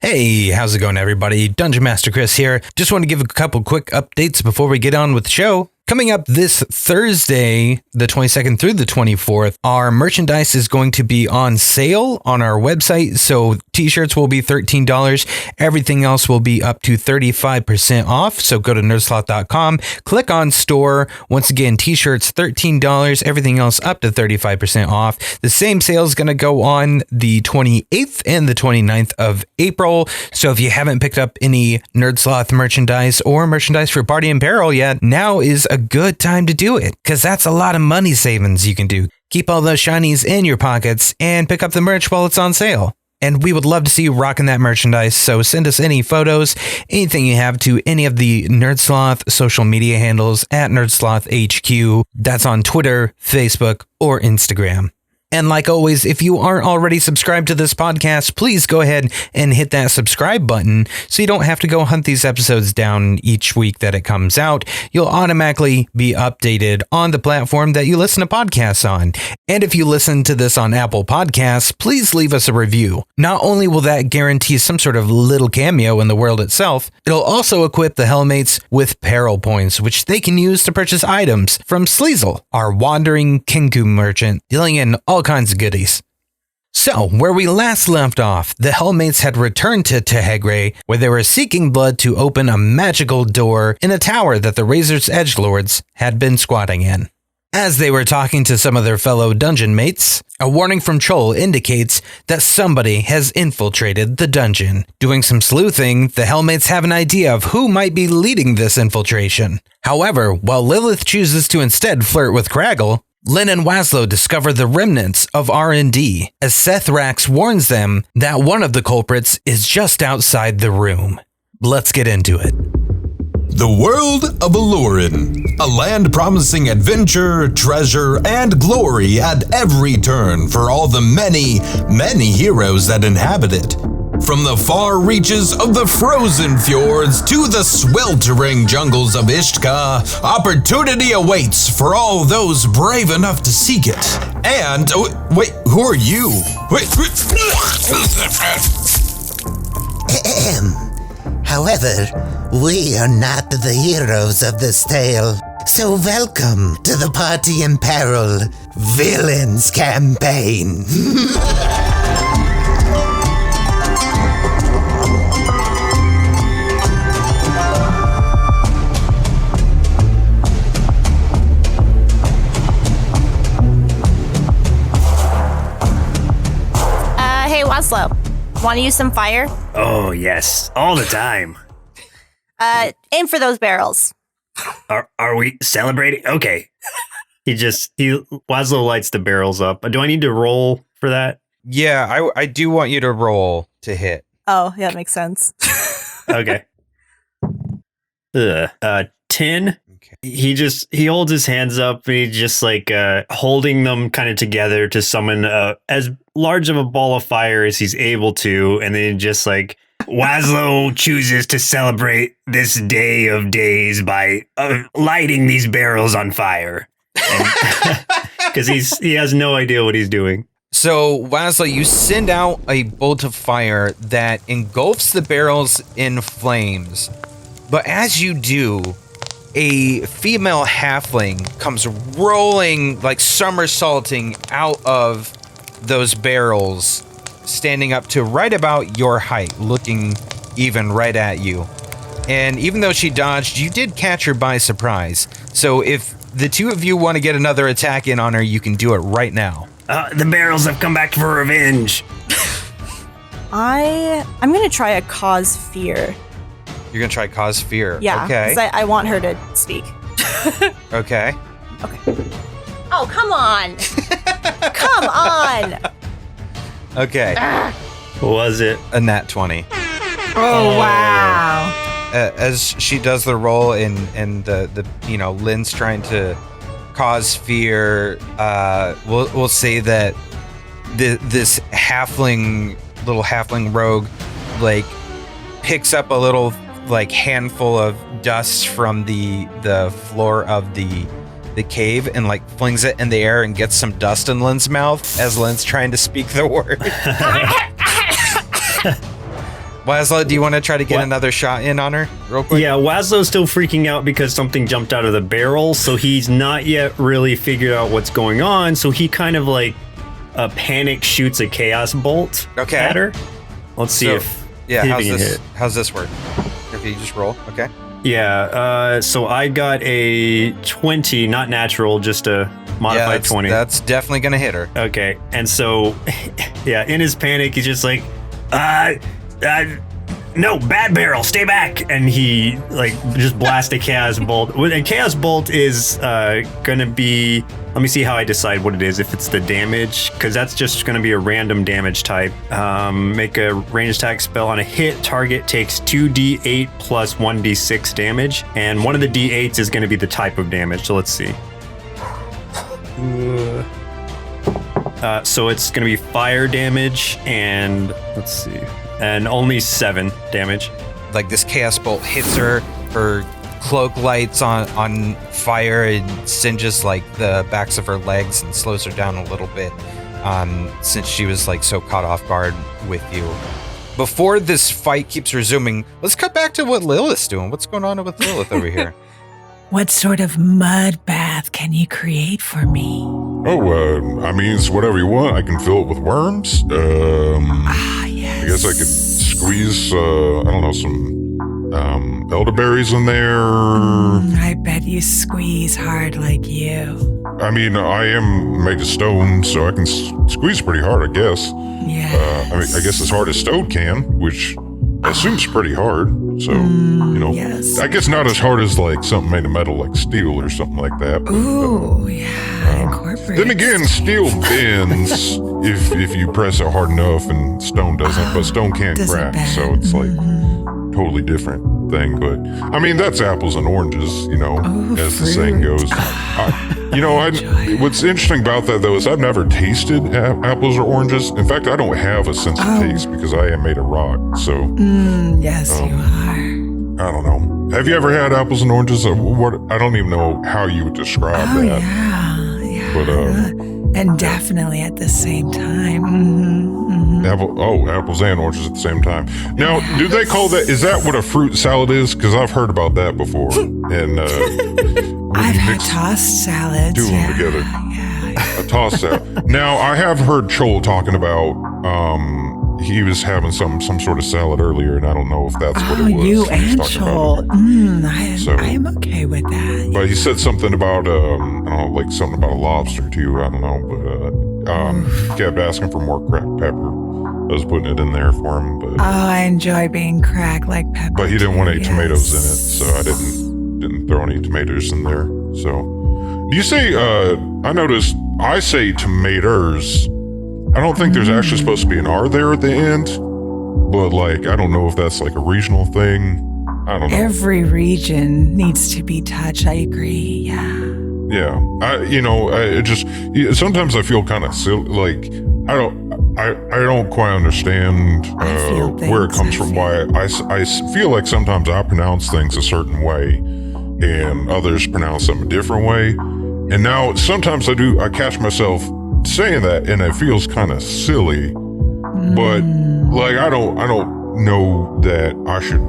Hey, how's it going, everybody? Dungeon Master Chris here. Just want to give a couple quick updates before we get on with the show. Coming up this Thursday, the 22nd through the 24th, our merchandise is going to be on sale on our website. So t-shirts will be $13. Everything else will be up to 35% off. So go to NerdSloth.com, click on store. Once again, t-shirts $13, everything else up to 35% off. The same sale is going to go on the 28th and the 29th of April. So if you haven't picked up any NerdSloth merchandise or merchandise for Party and Peril yet, now is a good time to do it, because that's a lot of money savings you can do. Keep all those shinies in your pockets and pick up the merch while it's on sale. And we would love to see you rocking that merchandise, so send us any photos, anything you have to any of the NerdSloth social media handles at NerdSlothHQ. That's on Twitter, Facebook, or Instagram. And like always, if you aren't already subscribed to this podcast, please go ahead and hit that subscribe button so you don't have to go hunt these episodes down each week that it comes out. You'll automatically be updated on the platform that you listen to podcasts on. And if you listen to this on Apple Podcasts, please leave us a review. Not only will that guarantee some sort of little cameo in the world itself, it'll also equip the Hellmates with Peril points, which they can use to purchase items from Sleazel, our wandering Kinku merchant, dealing in all kinds of goodies. So, where we last left off, the Hellmates had returned to Tehegre, where they were seeking blood to open a magical door in a tower that the Razor's Edgelords had been squatting in. As they were talking to some of their fellow dungeon mates, a warning from Chol indicates that somebody has infiltrated the dungeon. Doing some sleuthing, the Hellmates have an idea of who might be leading this infiltration. However, while Lilith chooses to instead flirt with Craggle, Lynn and Waslow discover the remnants of R&D, as Seth Rax warns them that one of the culprits is just outside the room. Let's get into it. The world of Alurin, a land promising adventure, treasure, and glory at every turn for all the many, many heroes that inhabit it. From the far reaches of the frozen fjords to the sweltering jungles of Ishtka, opportunity awaits for all those brave enough to seek it. And, wait, who are you? However, we are not the heroes of this tale. So welcome to the Party in Peril Villains Campaign. Hey, Waslow, want to use some fire? Oh, yes. All the time. Aim for those barrels. Are we celebrating? Okay. Waslow lights the barrels up. Do I need to roll for that? Yeah, I do want you to roll to hit. Oh, yeah, that makes sense. Okay. 10. Okay. He holds his hands up and he's just like holding them kind of together to summon as large of a ball of fire as he's able to, and then just like Waslow chooses to celebrate this day of days by lighting these barrels on fire, because he has no idea what he's doing. So, Waslow, you send out a bolt of fire that engulfs the barrels in flames, but as you do, a female halfling comes rolling, like somersaulting out of those barrels, standing up to right about your height, looking even right at you. And even though she dodged, you did catch her by surprise. So if the two of you want to get another attack in on her, you can do it right now. The barrels have come back for revenge. I'm going to try a cause fear. You're going to try cause fear. Yeah, okay. because I want her to speak. Okay. Oh, come on. Come on. Okay. What was it? A nat 20. Oh, wow. As she does the roll and the Lynn's trying to cause fear, we'll say that this little halfling rogue, like, picks up a little, like, handful of dust from the floor of the cave and, like, flings it in the air and gets some dust in Lynn's mouth as Lynn's trying to speak the word. Wazla, do you want to try to get another shot in on her real quick? Yeah, Wazlo's still freaking out because something jumped out of the barrel, so he's not yet really figured out what's going on, so he kind of like panic shoots a chaos bolt at her. Let's see if how's this work? If you just roll, okay. Yeah, so I got a 20, not natural, just a modified 20. That's definitely going to hit her. Okay, and so, yeah, in his panic, he's just like, no, bad barrel, stay back. And he, like, just blasts a Chaos Bolt. And Chaos Bolt is going to be, let me see how I decide what it is, if it's the damage, because that's just going to be a random damage type. Make a ranged attack spell on a hit. Target takes 2d8 plus 1d6 damage. And one of the d8s is going to be the type of damage. So let's see. So it's going to be fire damage and let's see. And only 7 damage. Like this chaos bolt hits her cloak lights on fire and singes like the backs of her legs and slows her down a little bit since she was like so caught off guard with you. Before this fight keeps resuming, let's cut back to what Lilith's doing. What's going on with Lilith over here? What sort of mud bath can you create for me? Oh, I mean, it's whatever you want. I can fill it with worms. Yes. I guess I could squeeze, I don't know, some elderberries in there. I bet you squeeze hard like you. I mean, I am made of stone, so I can squeeze pretty hard, I guess. Yes. I mean, I guess as hard as stone can, which I assume is pretty hard. So, yes. I guess not as hard as like something made of metal like steel or something like that. Ooh, yeah, incorporate. Then again, steel bends if you press it hard enough, and stone doesn't. But stone can't crack, so it's like totally different thing. But I mean, that's apples and oranges, as the saying goes. What's interesting about that though is I've never tasted apples or oranges. In fact, I don't have a sense of taste because I am made of rock. So yes, you are. I don't know. Have you ever had apples and oranges? What? I don't even know how you would describe that. Yeah. But and definitely at the same time. Apples and oranges at the same time. Now, do they call that? Is that what a fruit salad is? Because I've heard about that before. And I've had tossed salads. Do them together. Yeah. A tossed salad. Now, I have heard Chol talking about. He was having some sort of salad earlier, and I don't know if that's what it was. You and Chol. I am okay with that. But he said something about, I don't know, like something about a lobster too. I don't know, but he kept asking for more cracked pepper. I was putting it in there for him, but I enjoy being cracked like pepper. But he didn't want any tomatoes in it, so I didn't throw any tomatoes in there. So, do you say? I noticed I say tomatoes. I don't think there's actually supposed to be an R there at the end, but like I don't know if that's like a regional thing. I don't know. Every region needs to be touched. I agree. Yeah. Yeah. I just sometimes I feel kind of silly. Like I don't quite understand where it comes from. Why I feel like sometimes I pronounce things a certain way, and others pronounce them a different way. And now sometimes I catch myself saying that, and it feels kind of silly, but like I don't know that I should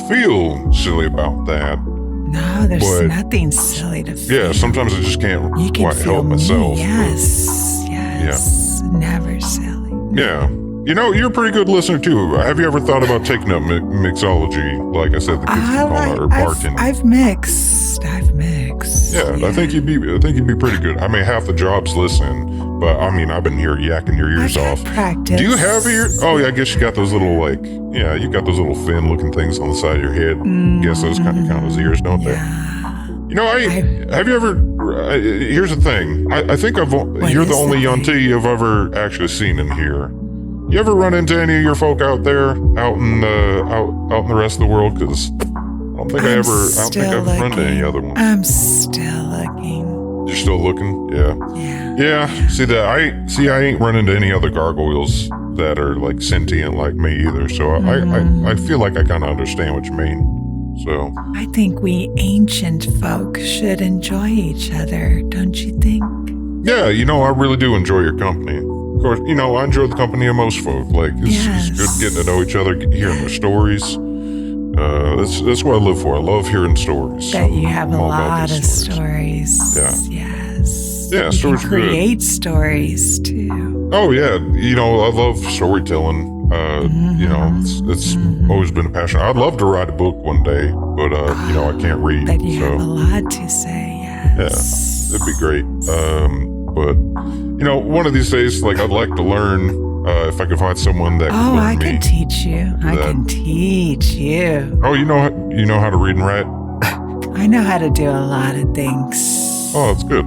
feel silly about that. No, there's nothing silly to feel. Yeah, sometimes I just can't quite help myself. Yes, never silly. Yeah. You're a pretty good listener too. Have you ever thought about taking up mixology? Like I said, the kids call it, or bartending. I've mixed. Yeah, I think you'd be pretty good. I mean, half the job's listening, but I mean, I've been here yakking your ears off. Practice. Do you have your? Oh yeah, I guess you got those little you got those little fin-looking things on the side of your head. I guess those kind of count as ears, don't they? Have you ever? Here's the thing. I think you're the only Yunti I've ever actually seen in here. You ever run into any of your folk out there, out in the rest of the world? Because I don't think I've run into any other ones. I'm still looking. You're still looking? Yeah. See that? I ain't run into any other gargoyles that are like sentient like me either. So I feel like I kind of understand what you mean. So I think we ancient folk should enjoy each other, don't you think? Yeah, I really do enjoy your company. course, I enjoy the company of most folk. Like, it's good getting to know each other, hearing their stories. That's what I live for. I love hearing stories. Bet you have a lot of stories. Yeah. Yes. Yeah, you stories can are good. create stories too. Oh yeah, I love storytelling. It's always been a passion. I'd love to write a book one day, but I can't read. Bet you so have a lot to say. Yes. yeah, it'd be great. But one of these days, like I'd like to learn. If I could find someone that could learn I me. can teach you. I can teach you. Oh, you know how to read and write? I know how to do a lot of things. Oh, that's good.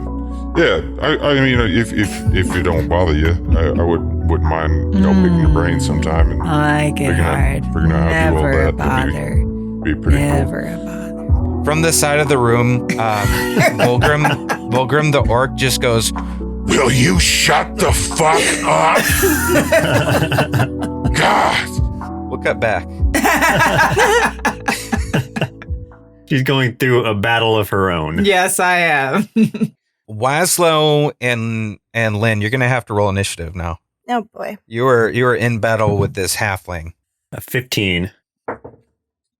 Yeah, I mean, if it don't bother you, I wouldn't mind picking your brain sometime and I get hard. figuring out how to do all Never a that. bother. Be pretty Never a bother. From the side of the room, Volgrim the orc just goes, Will you shut the fuck up? God. we'll cut back. She's going through a battle of her own. Yes, I am. Wazlo and Lynn, you're going to have to roll initiative now. Oh boy. You were in battle with this halfling. 15.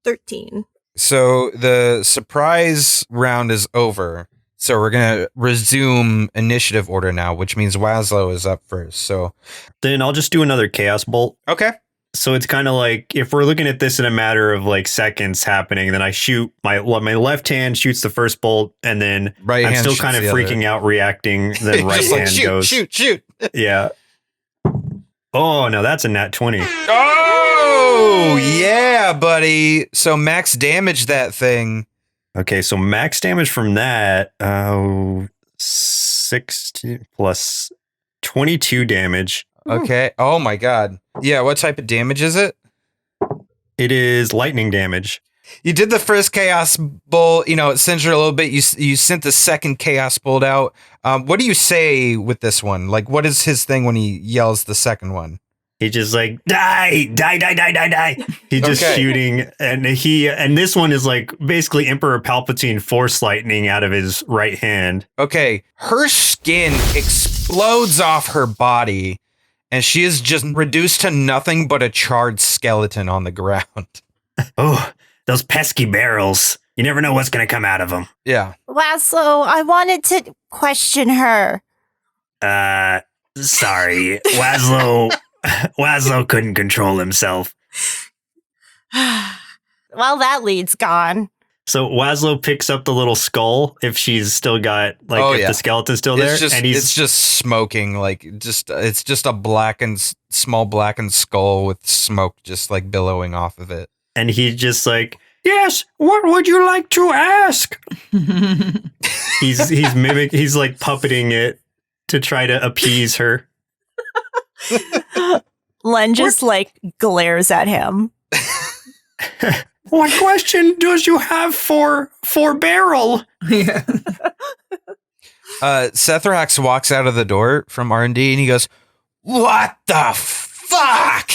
13. So the surprise round is over. So we're going to resume initiative order now, which means Wazlo is up first. So Then I'll just do another chaos bolt. okay. So it's kind of like if we're looking at this in a matter of like seconds happening, then I shoot my left hand shoots the first bolt, and then Right I'm hand still shoots kind of the other. freaking out, reacting. Then right Just like, hand shoot, goes shoot. Yeah. Oh no, that's a nat 20. Oh, yeah, buddy. So max damage that thing. Okay, so max damage from that, 60 plus 22 damage. Okay. Oh my God. Yeah. What type of damage is it? It is lightning damage. You did the first chaos bolt, it singed her a little bit. You sent the second chaos bolt out. What do you say with this one? Like, what is his thing when he yells the second one? He just like die. He's just shooting, and this one is like basically Emperor Palpatine force lightning out of his right hand. Okay, her skin explodes off her body, and she is just reduced to nothing but a charred skeleton on the ground. Oh, those pesky barrels! You never know what's gonna come out of them. Yeah. Wazlo, I wanted to question her. Sorry, Wazlo couldn't control himself. Well, that lead's gone. So Wazlo picks up the little skull if she's still got the skeleton's still there, It's just smoking, it's just a small blackened skull with smoke just like billowing off of it. And he's just like, yes, what would you like to ask? he's like puppeting it to try to appease her. Len just glares at him. What question does you have for Peril? Yeah. Sethrax walks out of the door from R&D and he goes, "What the fuck?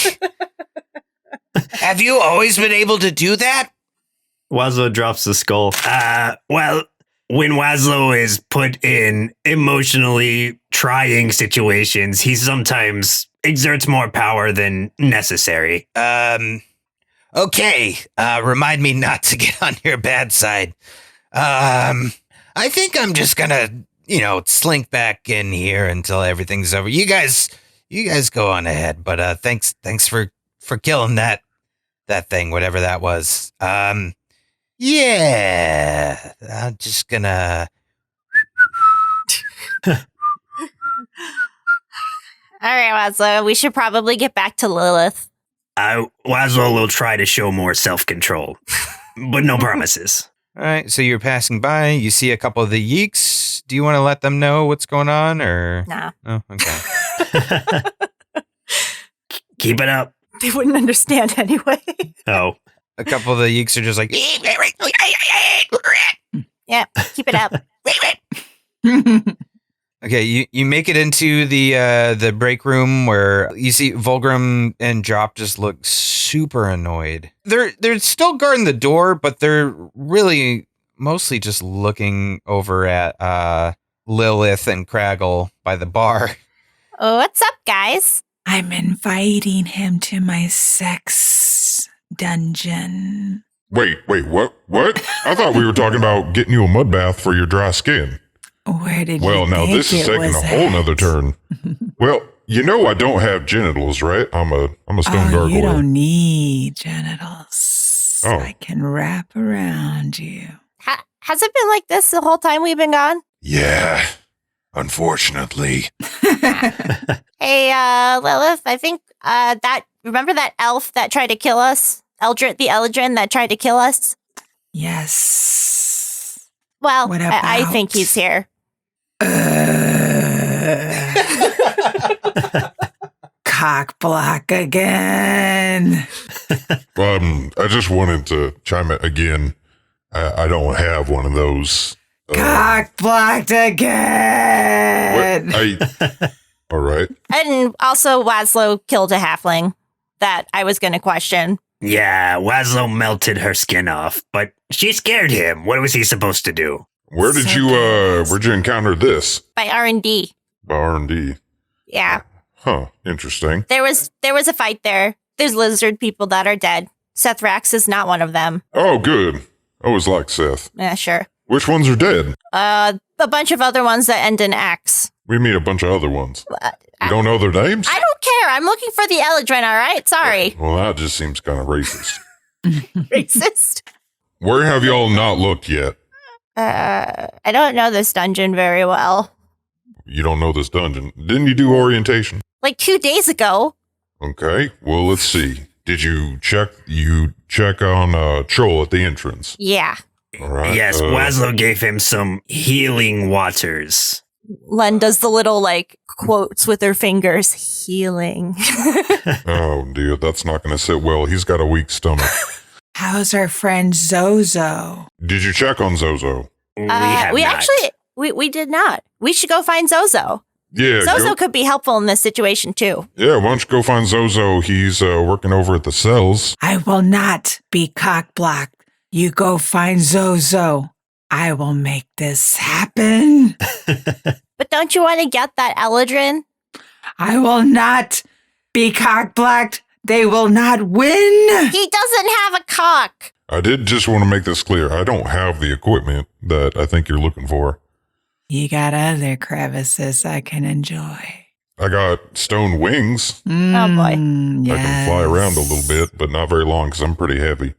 Have you always been able to do that?" Wazlo drops the skull. Well, when Wazlo is put in emotionally trying situations, he sometimes exerts more power than necessary. Okay. Remind me not to get on your bad side. I think I'm just gonna, slink back in here until everything's over. You guys go on ahead. But thanks for killing that thing, whatever that was. Yeah, I'm just gonna. All right, Wazlo, we should probably get back to Lilith. Wazlo will try to show more self-control, but no promises. All right, so you're passing by. You see a couple of the yeeks. Do you want to let them know what's going on, or? Nah. Oh, okay. Keep it up. They wouldn't understand anyway. Oh. A couple of the yeeks are just like, Yeah, keep it up. okay, you make it into the break room where you see Volgrim and Drop just look super annoyed. They're still guarding the door, but they're really mostly just looking over at Lilith and Craggle by the bar. Oh, what's up, guys? I'm inviting him to my sex dungeon. Wait, what? I thought we were talking about getting you a mud bath for your dry skin. Where did you Well, now think this is it taking was a whole at? nother turn. Well, you know I don't have genitals, right? I'm a stone Oh, gargoyle. you don't need genitals. Oh. I can wrap around you. Has it been like this the whole time we've been gone? Yeah, unfortunately. Hey, Lilith, I think remember that elf that tried to kill us? the Eldrin that tried to kill us? Yes. Well, What I about- think he's here. Cock block again. I just wanted to chime in again. I don't have one of those. Cock blocked again. All right. And also, Laszlo killed a halfling that I was going to question. Yeah, Laszlo melted her skin off, but she scared him. What was he supposed to do? Where'd you encounter this? By R&D. By R&D. Yeah. Huh, interesting. There was a fight there. There's lizard people that are dead. Seth Rax is not one of them. Oh, good. I always liked Seth. Yeah, sure. Which ones are dead? A bunch of other ones that end in X. We meet a bunch of other ones. You don't know their names? I don't care. I'm looking for the Eldrin, all right? Sorry. Well, that just seems kind of racist. Racist. Where have y'all not looked yet? I don't know this dungeon very well. You don't know this dungeon. Didn't you do orientation? Like 2 days ago. Okay, well, let's see. Did you check on Troll at the entrance? Yeah. All right. Yes, Laszlo gave him some healing waters. Len does the little, like, quotes with her fingers. Healing. Oh, dear, that's not going to sit well. He's got a weak stomach. How's our friend Zozo? Did you check on Zozo? We have not. actually, we did not. We should go find Zozo. Yeah, Zozo could be helpful in this situation, too. yeah, why don't you go find Zozo? He's working over at the cells. I will not be cock blocked. You go find Zozo. I will make this happen. But don't you want to get that Eldrin? I will not be cock blocked. They will not win. He doesn't have a cock. I did just want to make this clear. I don't have the equipment that I think you're looking for. You got other crevices I can enjoy. I got stone wings. boy. I can fly around a little bit, but not very long because I'm pretty heavy.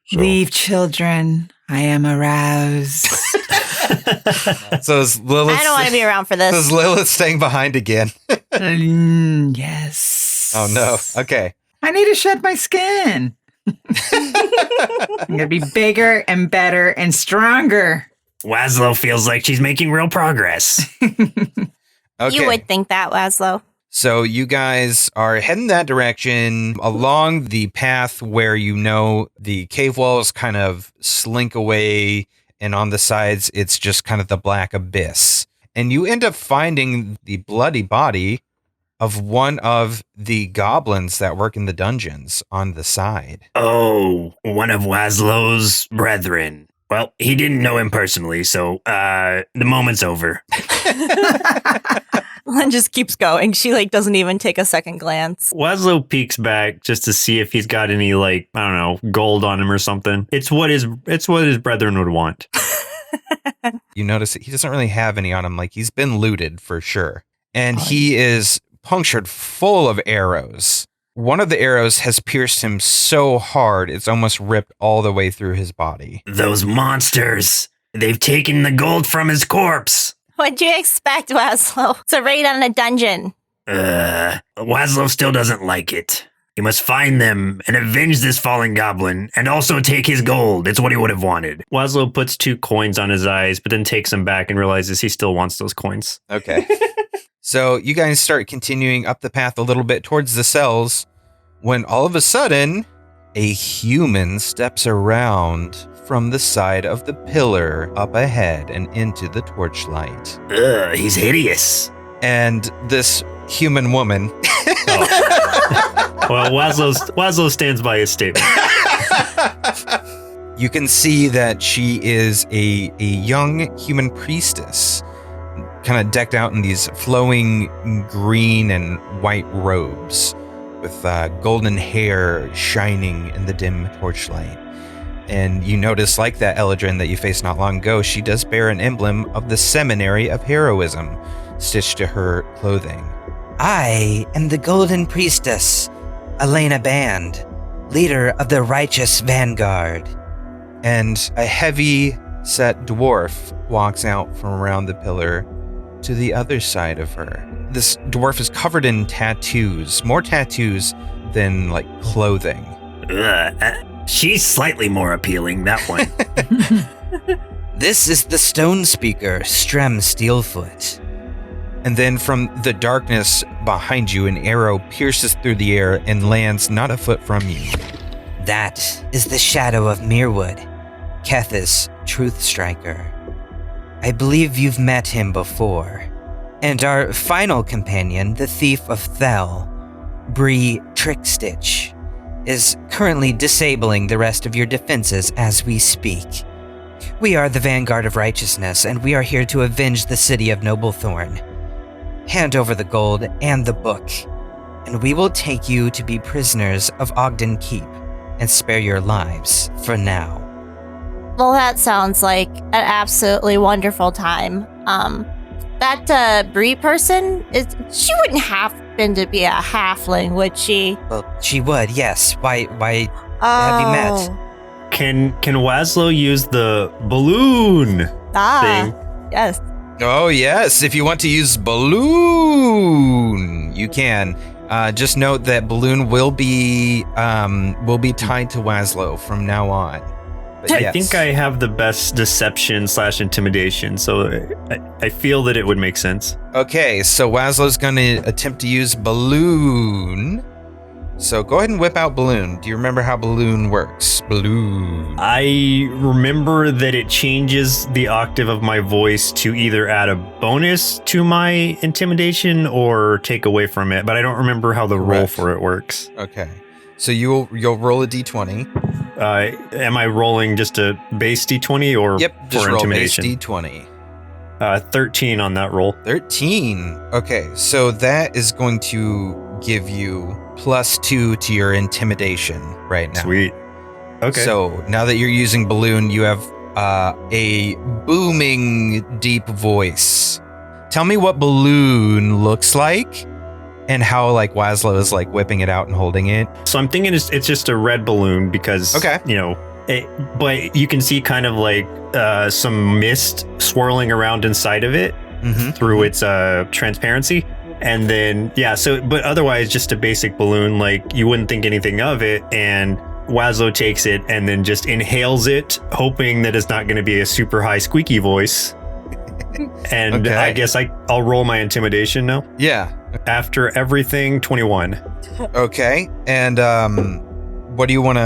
So. Leave, children. I am aroused. So is Lilith? I don't want to be around for So is this. Lilith staying behind again? Yes. Oh no. Okay. I need to shed my skin. I'm going to be bigger and better and stronger. Laszlo feels like she's making real progress. Okay. You would think that, Laszlo. So you guys are heading that direction along the path where you know the cave walls kind of slink away, and on the sides it's just kind of the black abyss. And you end up finding the bloody body of one of the goblins that work in the dungeons on the side. Oh, one of Laszlo's brethren. Well, he didn't know him personally, so the moment's over. Len just keeps going. She like doesn't even take a second glance. Laszlo peeks back just to see if he's got any, like, I don't know, gold on him or something. It's what his brethren would want. You notice that he doesn't really have any on him. Like, he's been looted for sure. And he is punctured full of arrows. One of the arrows has pierced him so hard, it's almost ripped all the way through his body. Those monsters! They've taken the gold from his corpse! What'd you expect, Laszlo? It's a raid on a dungeon. Laszlo still doesn't like it. He must find them and avenge this fallen goblin and also take his gold. It's what he would have wanted. Laszlo puts 2 coins on his eyes, but then takes them back and realizes he still wants those coins. Okay. So you guys start continuing up the path a little bit towards the cells when all of a sudden a human steps around from the side of the pillar up ahead and into the torchlight. Ugh, he's hideous. And this human woman... Well, Laszlo stands by his statement. You can see that she is a young human priestess. kind of decked out in these flowing green and white robes with golden hair shining in the dim torchlight. And you notice, like that Eldrin that you faced not long ago, she does bear an emblem of the Seminary of Heroism stitched to her clothing. I am the Golden Priestess, Elena Band, leader of the Righteous Vangard. And a heavy-set dwarf walks out from around the pillar to the other side of her. This dwarf is covered in tattoos, more tattoos than, like, clothing. She's slightly more appealing, that one. This is the Stone Speaker, Strem Steelfoot. And then from the darkness behind you, an arrow pierces through the air and lands not a foot from you. That is the Shadow of Mirwood, Kethis Truth Striker. I believe you've met him before. And our final companion, the Thief of Thel, Bree Trickstitch, is currently disabling the rest of your defenses as we speak. We are the Vanguard of Righteousness, and we are here to avenge the city of Noblethorn. Hand over the gold and the book, and we will take you to be prisoners of Ogden Keep and spare your lives for now. Well, that sounds like an absolutely wonderful time. That Bree person, she wouldn't happen to be a halfling, would she? Well, she would, yes. Why have you met? Can Wazlo use the balloon thing? Yes. Oh, yes. If you want to use balloon, you can. Just note that balloon will be tied to Wazlo from now on. But I think I have the best deception/intimidation, so I feel that it would make sense. Okay, so Wazlo's going to attempt to use balloon. So go ahead and whip out balloon. Do you remember how balloon works? Balloon. I remember that it changes the octave of my voice to either add a bonus to my intimidation or take away from it, but I don't remember how the roll for it works. Okay. So you'll roll a d20. Am I rolling just a base d20 or just for roll intimidation? Base d20. 13 on that roll. 13. Okay, so that is going to give you +2 to your intimidation right now. Sweet. Okay. So now that you're using balloon, you have a booming, deep voice. Tell me what balloon looks like and how like Wazlo is like whipping it out and holding it. So I'm thinking it's just a red balloon because, but you can see kind of like some mist swirling around inside of it through its transparency. And then, but otherwise just a basic balloon, like you wouldn't think anything of it. And Wazlo takes it and then just inhales it, hoping that it's not going to be a super high squeaky voice. And I guess I'll roll my intimidation now. Yeah. After everything, 21. Okay. And what do you want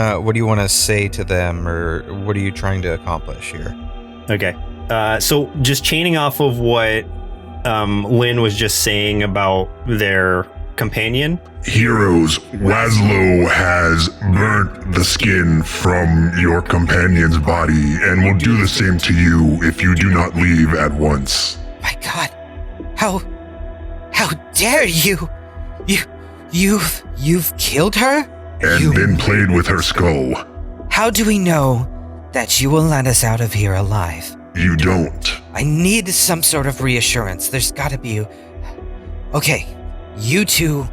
to say to them, or what are you trying to accomplish here? Okay. So just chaining off of what Lynn was just saying about their companion. Heroes, Wazlo has burnt the skin from your companion's body and will do the same to you if you do not leave at once. My God, how dare you? You've killed her? And then played with her skull. How do we know that you will let us out of here alive? You don't. I need some sort of reassurance. There's gotta be... Okay, you two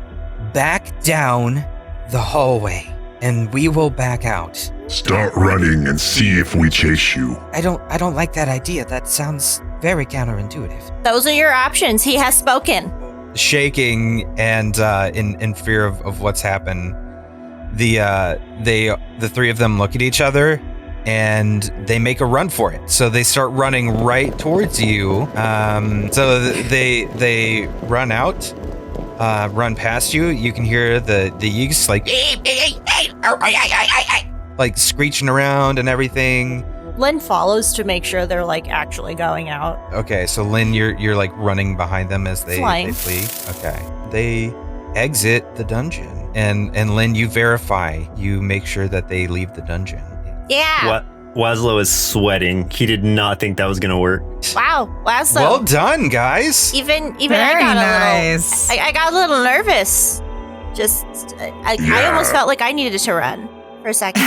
back down the hallway, and we will back out. Start running and see if we chase you. I don't like that idea. That sounds very counterintuitive. Those are your options. He has spoken. Shaking and in fear of what's happened, the three of them look at each other and they make a run for it. So they start running right towards you. So they run out, run past you. You can hear the yeeks like screeching around and everything. Lynn follows to make sure they're like actually going out. Okay, so Lynn, you're like running behind them as they flee. Okay, they exit the dungeon, and Lynn, you verify. You make sure that they leave the dungeon. Yeah. Wazlo is sweating. He did not think that was going to work. Wow, Wazlo. Well done, guys. Even Very I got nice. a little. I got a little nervous. Just, I almost felt like I needed to run for a second.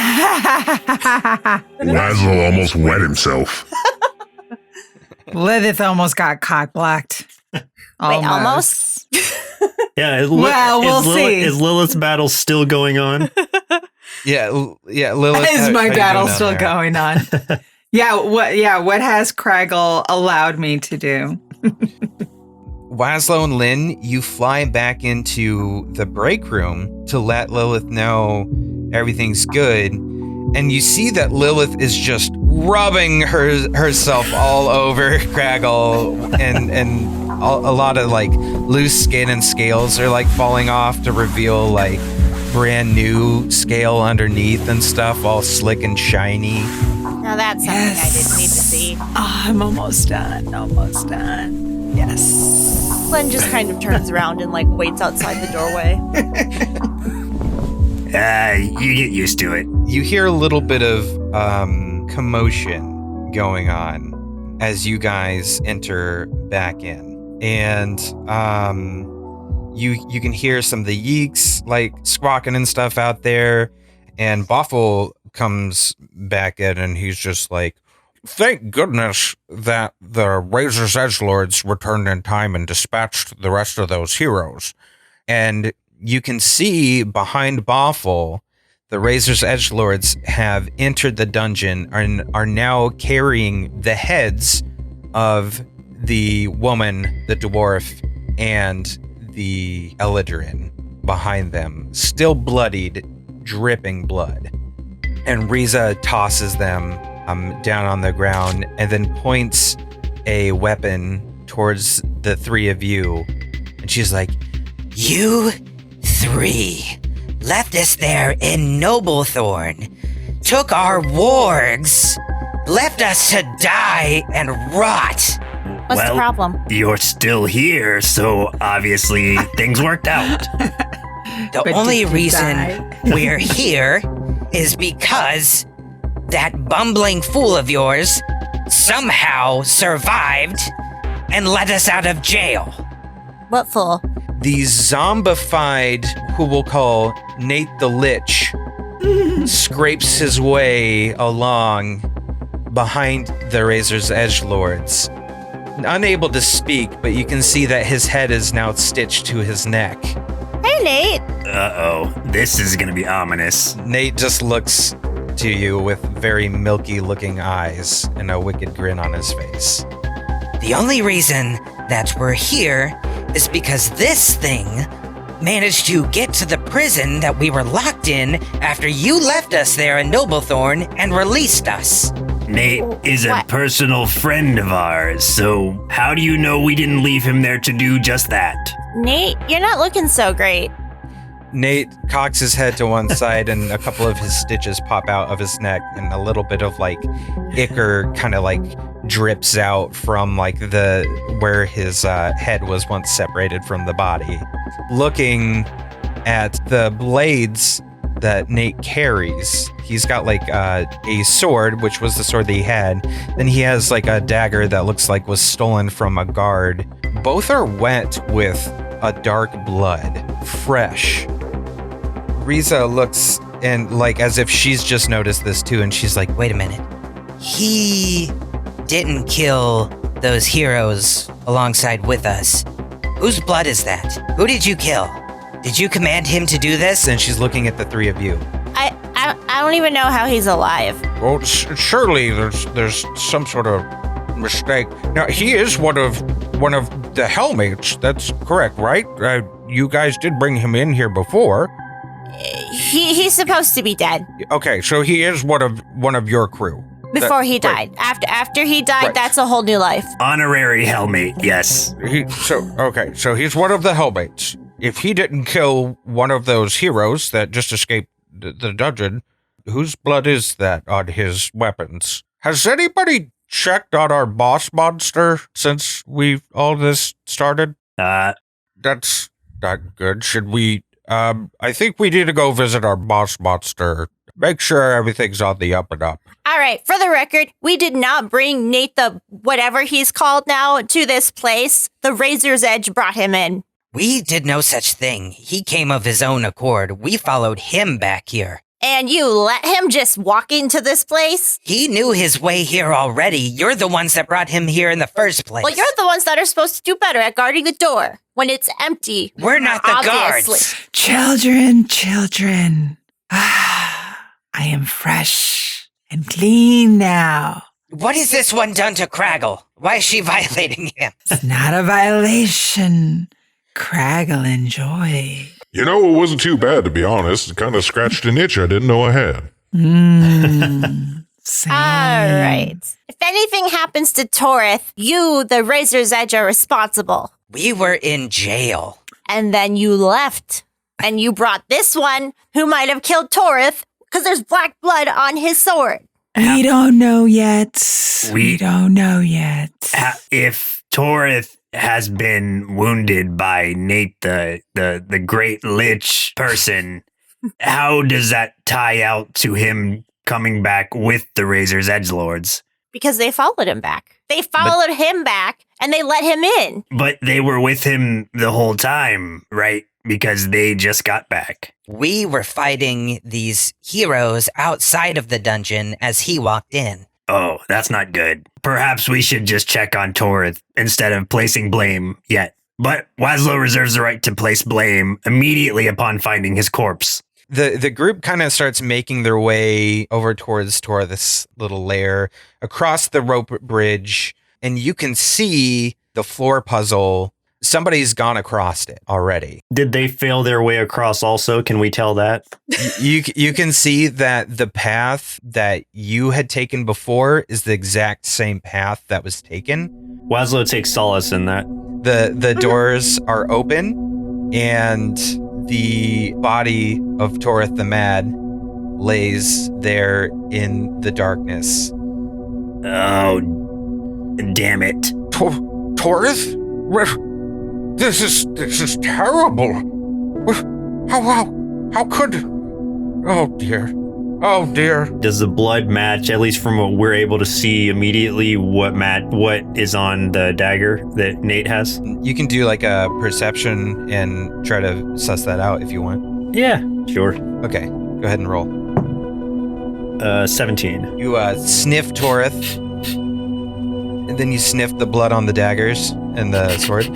Laszlo almost wet himself. Lilith almost got cock-blocked. Wait, almost? Yeah, we'll see. Is Lilith's battle still going on? Yeah, Lilith. Is my how you battle doing down still there? going on? What has Craggle allowed me to do? Wazlo and Lynn, you fly back into the break room to let Lilith know everything's good. And you see that Lilith is just rubbing herself all over Craggle, and a lot of like loose skin and scales are like falling off to reveal like brand new scale underneath and stuff, all slick and shiny. Now that's something I didn't need to see. Oh, I'm almost done. Yes. Glenn just kind of turns around and like waits outside the doorway. You get used to it. You hear a little bit of commotion going on as you guys enter back in, and you can hear some of the yeeks like squawking and stuff out there, and Boffle comes back in and he's just like, thank goodness that the Razor's Edgelords returned in time and dispatched the rest of those heroes. And you can see behind Boffle, the Razor's Edgelords have entered the dungeon and are now carrying the heads of the woman, the dwarf, and the Eladrin behind them, still bloodied, dripping blood. And Riza tosses them down on the ground and then points a weapon towards the three of you. And she's like, You three left us there in Noblethorn, took our wargs, left us to die and rot. What's the problem? You're still here, so obviously things worked out. The But only did you reason die? we're here is because that bumbling fool of yours somehow survived and let us out of jail. What fool? the zombified, who we'll call Nate the Lich, scrapes his way along behind the Razor's Edgelords. Unable to speak, but you can see that his head is now stitched to his neck. Hey, Nate. Uh-oh, this is gonna be ominous. Nate just looks to you with very milky-looking eyes and a wicked grin on his face. The only reason that we're here is because this thing managed to get to the prison that we were locked in after you left us there in Noblethorn and released us. Nate is a What? personal friend of ours, so how do you know we didn't leave him there to do just that? Nate, you're not looking so great. Nate cocks his head to one side and a couple of his stitches pop out of his neck and a little bit of like ichor kind of like drips out from like the where his head was once separated from the body. Looking at the blades that Nate carries, he's got like a sword, which was the sword that he had. Then he has like a dagger that looks like was stolen from a guard. Both are wet with a dark blood, fresh. Riza looks and like as if she's just noticed this too, and she's like, Wait a minute. He didn't kill those heroes alongside with us. Whose blood is that? Who did you kill? Did you command him to do this? and she's looking at the three of you. I don't even know how he's alive. Well, surely there's some sort of mistake. Now he is one of the Hellmates. That's correct, right? You guys did bring him in here before. He's supposed to be dead Okay, so he is one of your crew. before he Right. died. After he died, Right. that's a whole new life. Honorary Hellmate, yes. So he's one of the Hellmates. If he didn't kill one of those heroes that just escaped the dungeon, whose blood is that on his weapons? Has anybody checked on our boss monster since all this started? That's not good. Should we? I think we need to go visit our boss monster. Make sure everything's on the up and up. All All right, for the record, we did not bring Nate the whatever he's called now to this place. The Razor's Edge brought him in. We did no such thing. He came of his own accord. We followed him back here. And you let him just walk into this place? He knew his way here already. You're the ones that brought him here in the first place. Well, you're the ones that are supposed to do better at guarding the door when it's empty. We're not the Obviously. guards. Children. I am fresh and clean now. What has this one done to Craggle? Why is she violating him? It's not a violation. Craggle enjoy. You know, it wasn't too bad, to be honest. It kind of scratched an itch I didn't know I had. Same. All right. If anything happens to Torith, you, the Razor's Edge, are responsible. We were in jail. And then you left. And you brought this one who might have killed Torith because there's black blood on his sword. We don't know yet. We don't know yet. If Torith has been wounded by Nate, the great lich person, how does that tie out to him coming back with the Razor's Edgelords? Because they followed him back. They followed him back, and they let him in. But they were with him the whole time, right? Because they just got back. We were fighting these heroes outside of the dungeon as he walked in. Oh, that's not good. Perhaps we should just check on Torith instead of placing blame yet. But Wazlow reserves the right to place blame immediately upon finding his corpse. The group kind of starts making their way over towards this little lair across the rope bridge, and you can see the floor puzzle. Somebody's gone across it already. Did they fail their way across also? Can we tell that? You can see that the path that you had taken before is the exact same path that was taken. Wazlow takes solace in that. The doors are open, and the body of Torith the Mad lays there in the darkness. Oh, damn it. Torith? This is terrible. How could? Oh dear. Does the blood match, at least from what we're able to see immediately, what is on the dagger that Nate has? You can do like a perception and try to suss that out if you want. Yeah, sure. Okay, go ahead and roll. 17. You sniff Torith, and then you sniff the blood on the daggers and the sword.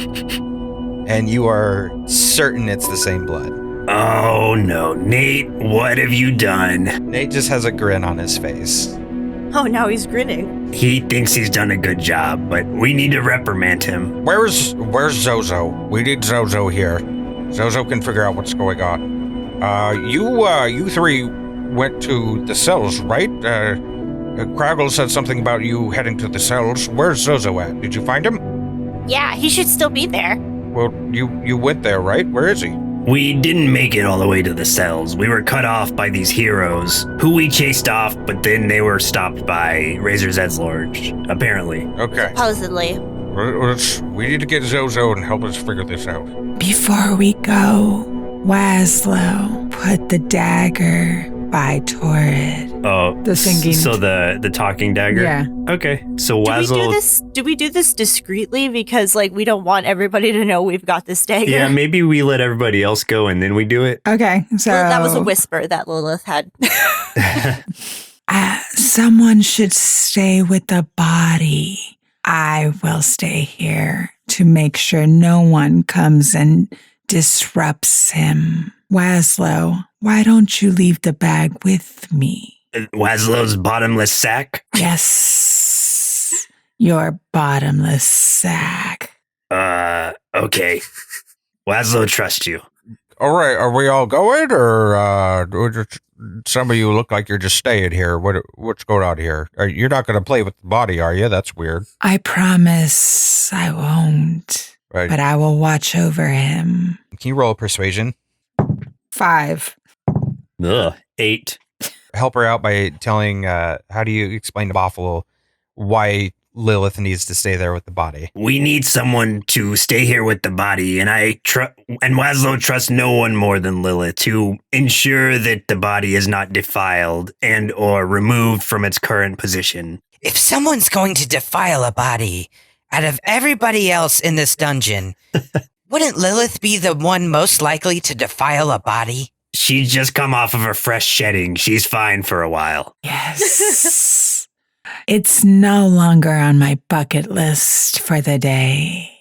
And you are certain it's the same blood. Oh no, Nate, what have you done? Nate just has a grin on his face. Oh, now he's grinning. He thinks he's done a good job, but we need to reprimand him. Where's Zozo? We need Zozo here. Zozo can figure out what's going on. You three went to the cells, right? Craggle said something about you heading to the cells. Where's Zozo at? Did you find him? Yeah, he should still be there. Well, you went there, right? Where is he? We didn't make it all the way to the cells. We were cut off by these heroes, who we chased off, but then they were stopped by Razor's Edgelords, apparently. Okay. Supposedly. We need to get Zozo and help us figure this out. Before we go, Wazlow put the dagger by Torrid. Oh, the singing. So the talking dagger? Yeah. Okay. So Wazlow... Do we do this discreetly? Because, we don't want everybody to know we've got this dagger. Yeah, maybe we let everybody else go and then we do it. Okay, so... Well, that was a whisper that Lilith had. Someone should stay with the body. I will stay here to make sure no one comes and disrupts him. Wazlow, why don't you leave the bag with me? Wazlow's bottomless sack? Yes, your bottomless sack. Okay. Wazlow trusts you. All right, are we all going, or some of you look like you're just staying here? What's going on here? You're not going to play with the body, are you? That's weird. I promise I won't. Right. But I will watch over him. Can you roll a persuasion? 5. 8. Help her out by telling, how do you explain to Buffalo why Lilith needs to stay there with the body. We need someone to stay here with the body, and and Wazlow trusts no one more than Lilith to ensure that the body is not defiled and or removed from its current position. If someone's going to defile a body, out of everybody else in this dungeon, wouldn't Lilith be the one most likely to defile a body? She's just come off of her fresh shedding. She's fine for a while. Yes. It's no longer on my bucket list for the day.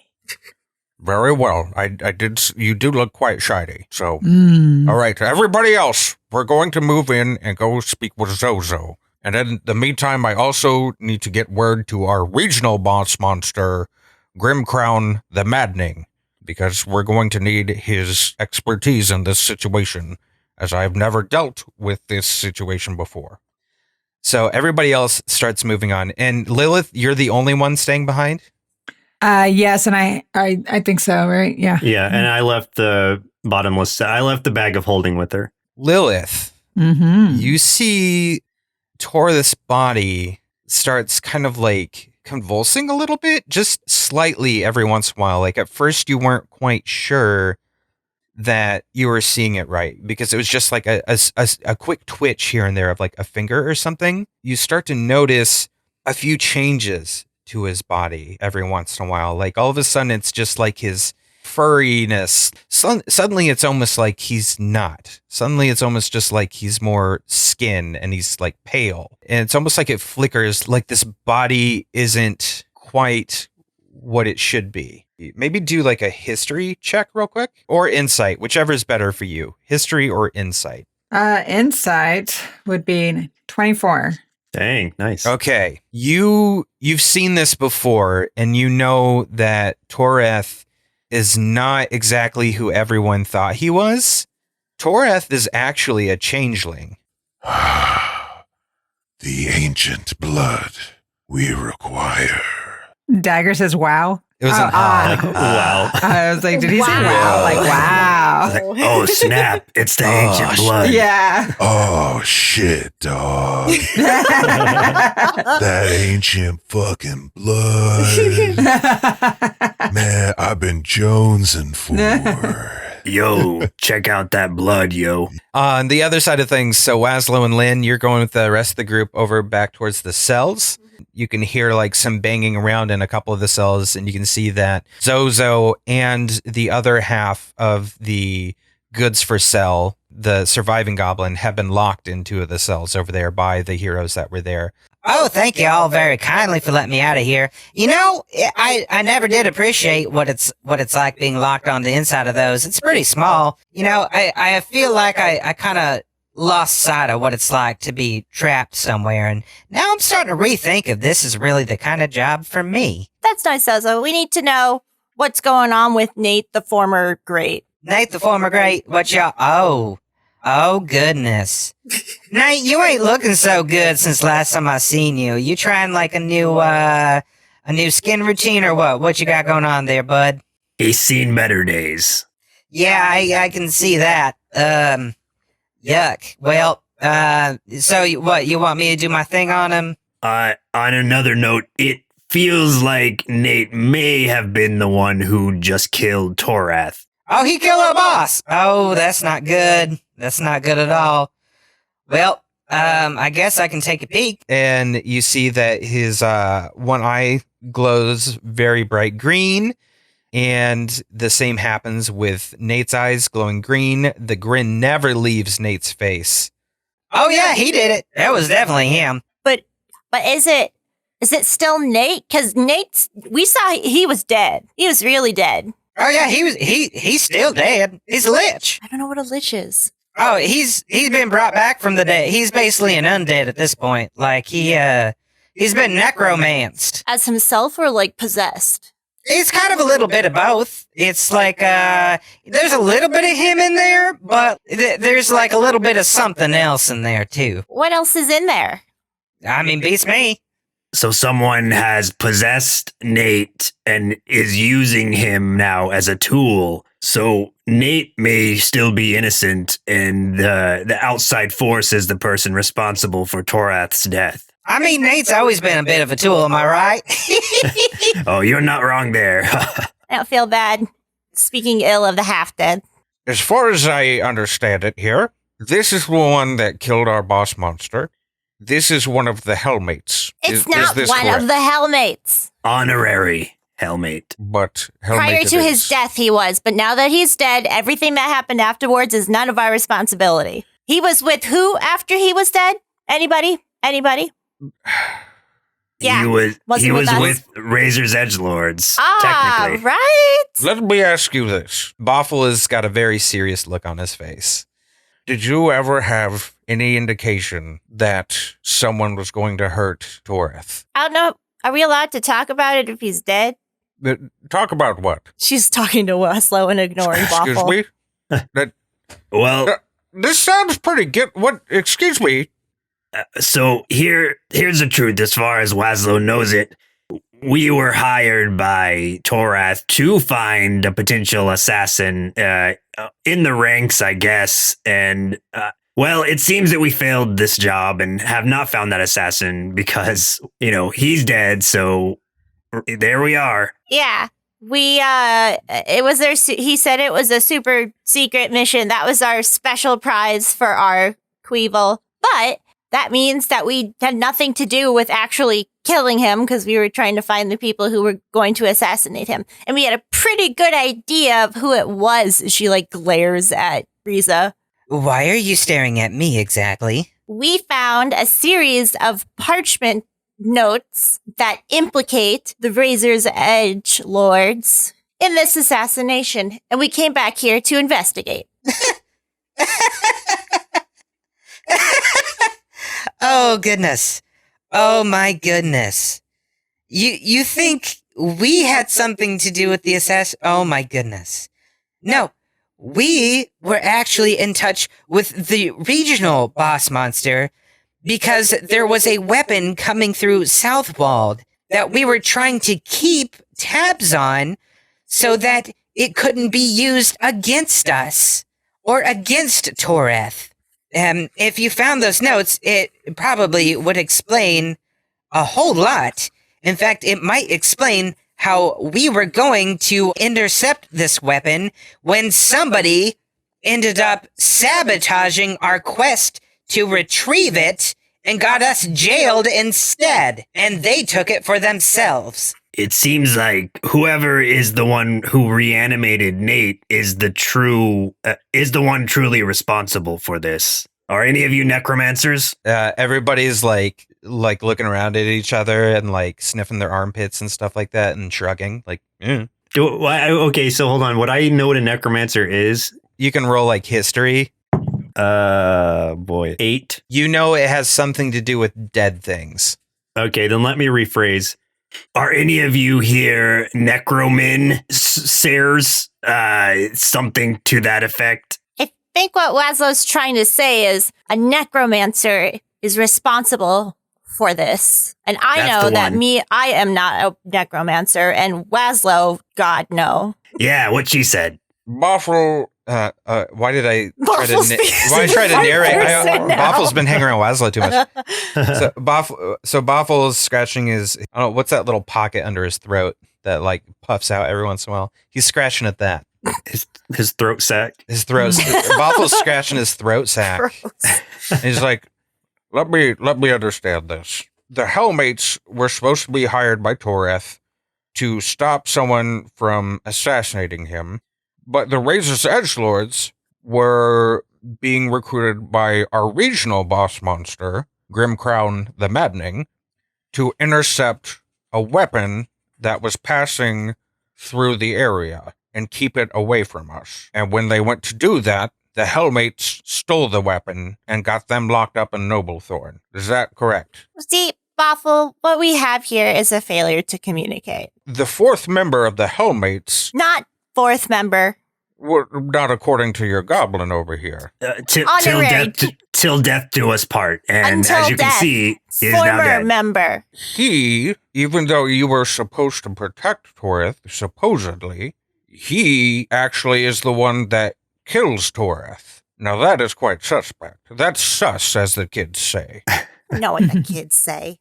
Very well. I did. You do look quite shiny. So, Mm. all right, everybody else, we're going to move in and go speak with Zozo. And in the meantime, I also need to get word to our regional boss monster, Grimcrown the Maddening, because we're going to need his expertise in this situation, as I've never dealt with this situation before. So everybody else starts moving on. And Lilith, you're the only one staying behind? Yes, and I think so, right? Yeah. Yeah, and I left the I left the bag of holding with her. Lilith, you see Torith's body starts kind of like convulsing a little bit, just slightly every once in a while. Like at first you weren't quite sure that you were seeing it right because it was just like a quick twitch here and there of like a finger or something. You start to notice a few changes to his body every once in a while. Like all of a sudden it's just like his furriness. Suddenly it's almost like he's not. Suddenly it's almost just like he's more skin and he's like pale. And it's almost like it flickers, like this body isn't quite what it should be. Maybe do like a history check real quick or insight, whichever is better for you. History or insight? Insight would be 24. Dang, nice. Okay. You've seen this before and you know that Toreth is not exactly who everyone thought he was. Toreth is actually a changeling. The ancient blood we require. Dagger says, wow. It was an Like, wow. I was like, did he say wow? Like, wow. Like, oh, snap. It's the ancient blood. Yeah. Oh, shit, dog. That ancient fucking blood. Man, I've been jonesing for. Yo, check out that blood, yo. On the other side of things, so Wazlow and Lynn, you're going with the rest of the group over back towards the cells. You can hear like some banging around in a couple of the cells, and you can see that Zozo and the other half of the goods for sale, the surviving goblin, have been locked into the cells over there by the heroes that were there. Oh, thank you all very kindly for letting me out of here. You know, I never did appreciate what it's like being locked on the inside of those. It's pretty small. You know, I feel like I kind of lost sight of what it's like to be trapped somewhere, and now I'm starting to rethink if this is really the kind of job for me. That's nice, Zozo. We need to know what's going on with Nate, the former great. Nate, the former great, what y'all... Oh, goodness. Nate, you ain't looking so good since last time I seen you. You trying like a new skin routine or what? What you got going on there, bud? He's seen better days. Yeah, I can see that. Yuck. Well, so you want me to do my thing on him? On another note, it feels like Nate may have been the one who just killed Torath. Oh, he killed our boss. Oh, that's not good. That's not good at all. Well, I guess I can take a peek. And you see that his one eye glows very bright green. And the same happens with Nate's eyes glowing green. The grin never leaves Nate's face. Oh, yeah, he did it. That was definitely him. But is it still Nate? Because we saw he was dead. He was really dead. Oh yeah, he's still dead. He's a lich. I don't know what a lich is. Oh, he's been brought back from the dead. He's basically an undead at this point. Like he's been necromanced. As himself or like possessed? It's kind of a little bit of both. It's like there's a little bit of him in there, but there's like a little bit of something else in there too. What else is in there? I mean, beats me. So someone has possessed Nate and is using him now as a tool. So Nate may still be innocent, and the outside force is the person responsible for Torath's death. I mean, Nate's always been a bit of a tool, am I right? Oh, you're not wrong there. I don't feel bad speaking ill of the half-dead. As far as I understand it here, this is the one that killed our boss monster. This is one of the Hellmates. It's not one of the Hellmates. Honorary Hellmate. But Hellmate Prior to his death, he was. But now that he's dead, everything that happened afterwards is none of our responsibility. He was with who after he was dead? Anybody? Yeah, he was us. with Razor's Edgelords, technically. Right. Let me ask you this. Boffle has got a very serious look on his face. Did you ever have any indication that someone was going to hurt Toreth? I don't know. Are we allowed to talk about it if he's dead? Talk about what? She's talking to Weslow and ignoring Boffle. Excuse Well, this sounds pretty good. What? Excuse me. So here's the truth as far as Weslow knows it. We were hired by Torath to find a potential assassin in the ranks, I guess. And, well, it seems that we failed this job and have not found that assassin because, he's dead. So there we are. Yeah. It was he said it was a super secret mission. That was our special prize for our Queevil. But that means that we had nothing to do with actually killing him because we were trying to find the people who were going to assassinate him. And we had a pretty good idea of who it was. She glares at Riza. Why are you staring at me exactly? We found a series of parchment notes that implicate the Razor's Edge Lords in this assassination. And we came back here to investigate. Oh, goodness. Oh, my goodness. You think we had something to do with the assassin? Oh, my goodness. No, we were actually in touch with the regional boss monster because there was a weapon coming through Southwald that we were trying to keep tabs on so that it couldn't be used against us or against Toreth. If you found those notes, it probably would explain a whole lot. In fact, it might explain how we were going to intercept this weapon when somebody ended up sabotaging our quest to retrieve it and got us jailed instead, and they took it for themselves. It seems like whoever is the one who reanimated Nate is the one truly responsible for this. Are any of you necromancers? Everybody's like looking around at each other and sniffing their armpits and stuff like that and shrugging. Okay, so hold on. Would I know what a necromancer is? You can roll history. Boy. 8. You know it has something to do with dead things. Okay, then let me rephrase. Are any of you here necromen, sirs? Something to that effect? I think what Waslow's trying to say is a necromancer is responsible for this. And I know that I am not a necromancer, and Waslow, God, no. Yeah, what she said. Boffle, why did I try to narrate? Boffle's been hanging around Waslow too much. So Boffle's scratching his, I don't know, what's that little pocket under his throat that puffs out every once in a while? He's scratching at that. His throat sack. His throat. Boffle's scratching his throat sack. And he's like, let me understand this. The Hellmates were supposed to be hired by Toreth to stop someone from assassinating him, but the Razor's Edgelords were being recruited by our regional boss monster, Grimcrown the Maddening, to intercept a weapon that was passing through the area and keep it away from us. And when they went to do that, the Hellmates stole the weapon and got them locked up in Noblethorn. Is that correct? See, Boffle, what we have here is a failure to communicate. The fourth member of the Hellmates... Not fourth member. Not according to your goblin over here. Till death do us part. And Until as you can death. see, he is Former now dead. member. He, even though you were supposed to protect Toreth, supposedly, he actually is the one that kills Toreth. Now that is quite suspect. That's sus, as the kids say. know what the kids say.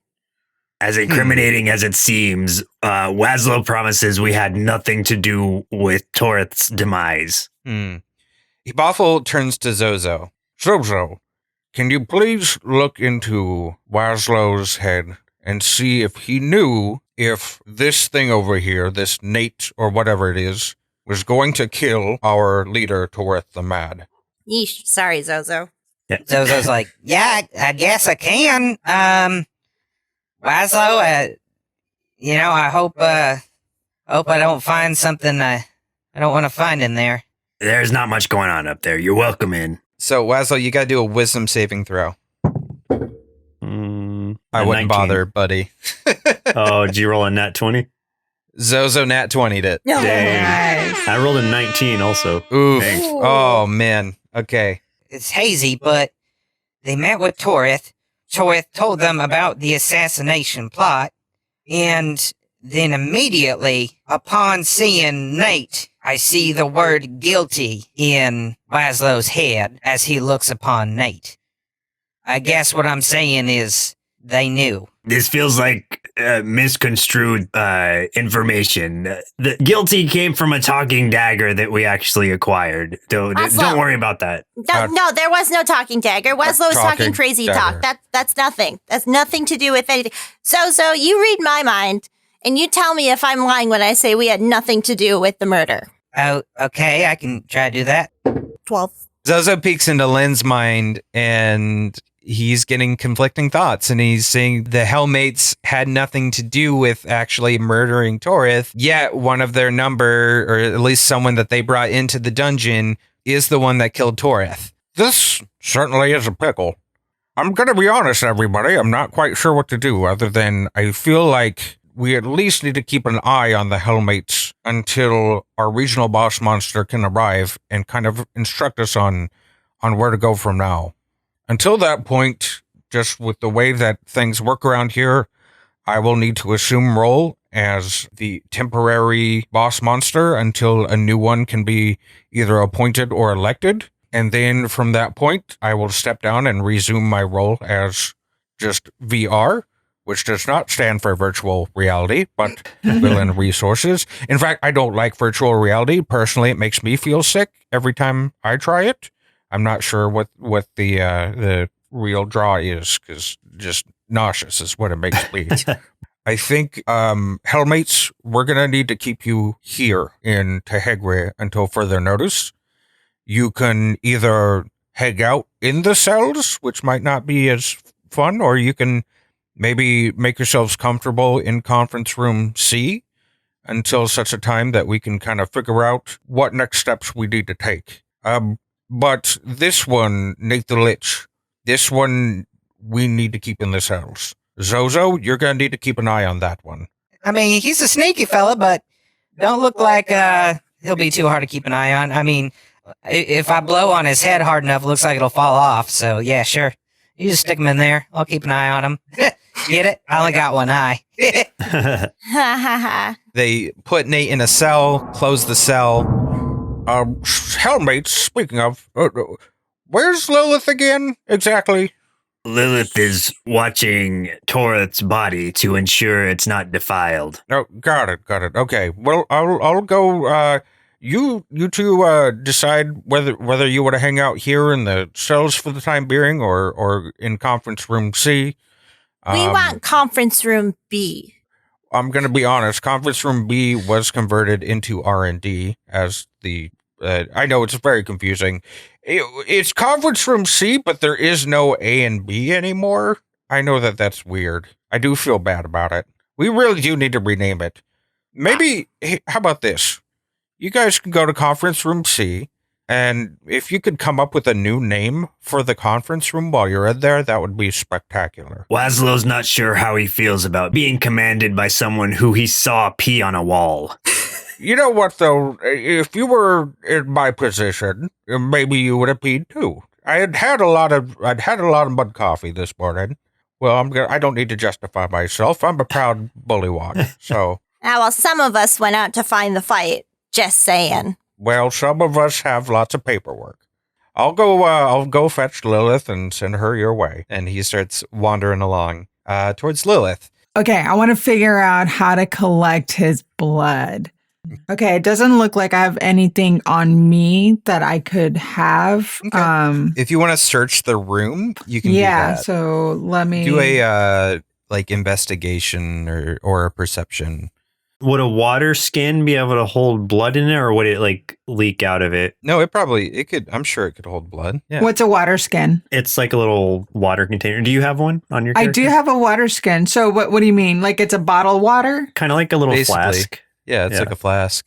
As incriminating as it seems, Wazlow promises we had nothing to do with Torith's demise. Boffle turns to Zozo. Zozo, can you please look into Waslow's head and see if he knew if this thing over here, this Nate or whatever it is, was going to kill our leader, Torith the Mad? Yeesh. Sorry, Zozo. Yeah. Zozo's like, yeah, I guess I can. Wazlow, I hope I don't find something I don't want to find in there. There's not much going on up there. You're welcome in. So, Wazlow, you gotta do a wisdom saving throw. I wouldn't 19. bother, buddy. Oh, did you roll a nat 20? Zozo nat 20'd it. No. Dang. I rolled a 19 also. Oof. Thanks. Oh, man. Okay. It's hazy, but they met with Torith. Torith told them about the assassination plot, and then immediately, upon seeing Nate, I see the word guilty in Waslow's head as he looks upon Nate. I guess what I'm saying is they knew. This feels like misconstrued information. The guilty came from a talking dagger that we actually acquired. Don't worry about that. No, there was no talking dagger. Wazlow was talking crazy dagger. talk. That's nothing. That's nothing to do with anything. So you read my mind, and you tell me if I'm lying when I say we had nothing to do with the murder. Oh, okay, I can try to do that. 12. Zozo peeks into Lynn's mind, and he's getting conflicting thoughts, and he's saying the Hellmates had nothing to do with actually murdering Torith, yet one of their number, or at least someone that they brought into the dungeon, is the one that killed Torith. This certainly is a pickle. I'm going to be honest, everybody. I'm not quite sure what to do, other than I feel like we at least need to keep an eye on the Hellmates until our regional boss monster can arrive and kind of instruct us on where to go from now. Until that point, just with the way that things work around here, I will need to assume role as the temporary boss monster until a new one can be either appointed or elected. And then from that point, I will step down and resume my role as just VR, which does not stand for virtual reality, but villain resources. In fact, I don't like virtual reality. Personally, it makes me feel sick every time I try it. I'm not sure what the real draw is, because just nauseous is what it makes me. I think, Hellmates, we're going to need to keep you here in Tehegre until further notice. You can either hang out in the cells, which might not be as fun, or you can maybe make yourselves comfortable in conference room C until such a time that we can kind of figure out what next steps we need to take. But this one, Nate the Lich, this one we need to keep in the cells. Zozo, you're going to need to keep an eye on that one. I mean, he's a sneaky fella, but don't look like he'll be too hard to keep an eye on. I mean, if I blow on his head hard enough, it looks like it'll fall off. So, yeah, sure. You just stick him in there. I'll keep an eye on him. Get it? I only got one eye. Ha ha ha. They put Nate in a cell, close the cell. Hellmates, speaking of, where's Lilith again, exactly? Lilith is watching Torith's body to ensure it's not defiled. Oh, got it. Okay, well, I'll go, you two, decide whether you want to hang out here in the cells for the time being or in conference room C. We want conference room B. I'm going to be honest. Conference room B was converted into R&D as the. I know it's very confusing. It's conference room C, but there is no A and B anymore. I know that's weird. I do feel bad about it. We really do need to rename it. Maybe. Hey, how about this? You guys can go to conference room C. And if you could come up with a new name for the conference room while you're in there, that would be spectacular. Waslow's not sure how he feels about being commanded by someone who he saw pee on a wall. You know what, though? If you were in my position, maybe you would have peed too. I'd had a lot of mud coffee this morning. Well, I don't need to justify myself. I'm a proud bullywog. So. Well, some of us went out to find the fight. Just saying. Well, some of us have lots of paperwork. I'll go fetch Lilith and send her your way. And he starts wandering along towards Lilith. Okay, I want to figure out how to collect his blood. Okay, it doesn't look like I have anything on me that I could have. Okay. If you want to search the room, you can do that. So let me do a investigation or a perception. Would a water skin be able to hold blood in it, or would it leak out of it? No, it could. I'm sure it could hold blood. Yeah. What's a water skin? It's like a little water container. Do you have one on your character? I do have a water skin. So what do you mean? Like it's a bottle of water? Kind of like a little flask. Yeah, it's like a flask.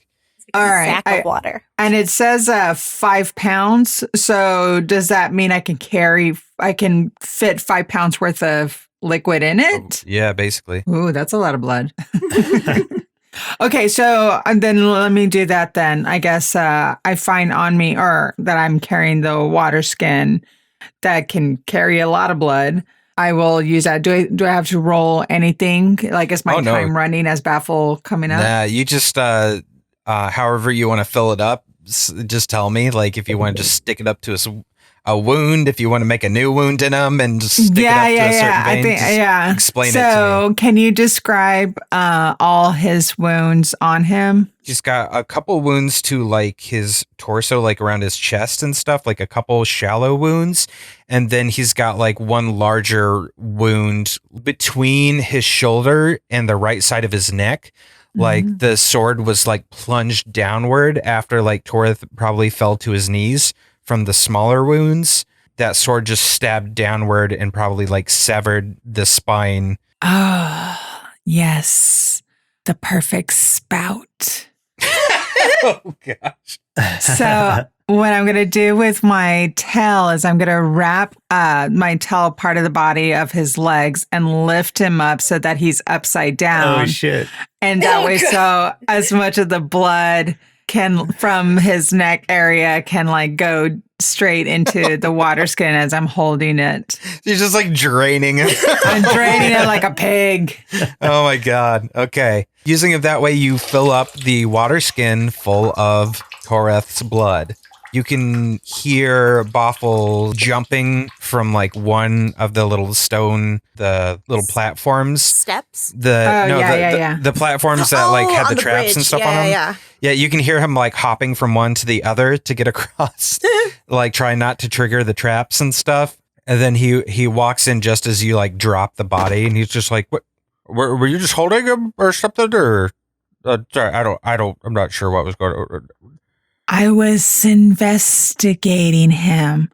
All right. Sack of water. And it says 5 pounds. So does that mean I can fit 5 pounds worth of liquid in it? Yeah, basically. Ooh, that's a lot of blood. Okay, so then let me do that then. I guess I find on me or that I'm carrying the water skin that can carry a lot of blood. I will use that. Do I have to roll anything? Like, is my time running as Baffle coming up? Nah, you just, however you want to fill it up, just tell me. Like, if you want to just stick it up to a wound, if you want to make a new wound in them and just stick it up to a certain vein, explain it to me. So, can you describe all his wounds on him? He's got a couple wounds to like his torso, like around his chest and stuff, like a couple shallow wounds. And then he's got like one larger wound between his shoulder and the right side of his neck. Like the sword was like plunged downward after like Torith probably fell to his knees from the smaller wounds. That sword just stabbed downward and probably like severed the spine. Oh, yes. The perfect spout. Oh, gosh. So what I'm going to do with my tail is I'm going to wrap my tail part of the body of his legs and lift him up so that he's upside down. Oh, shit. And that way, so as much of the blood from his neck area can like go straight into the water skin as I'm holding it. You're just like draining it. I'm draining it like a pig. Oh my God. Okay. Using it that way, you fill up the water skin full of Toreth's blood. You can hear Boffle jumping from like one of the little platforms. Steps? The platforms that like had the traps bridge. and stuff on them. Yeah, you can hear him like hopping from one to the other to get across, like trying not to trigger the traps and stuff. And then he walks in just as you like drop the body, and he's just like, "What? Were you just holding him or something?" Or sorry, I'm not sure what was going on. I was investigating him.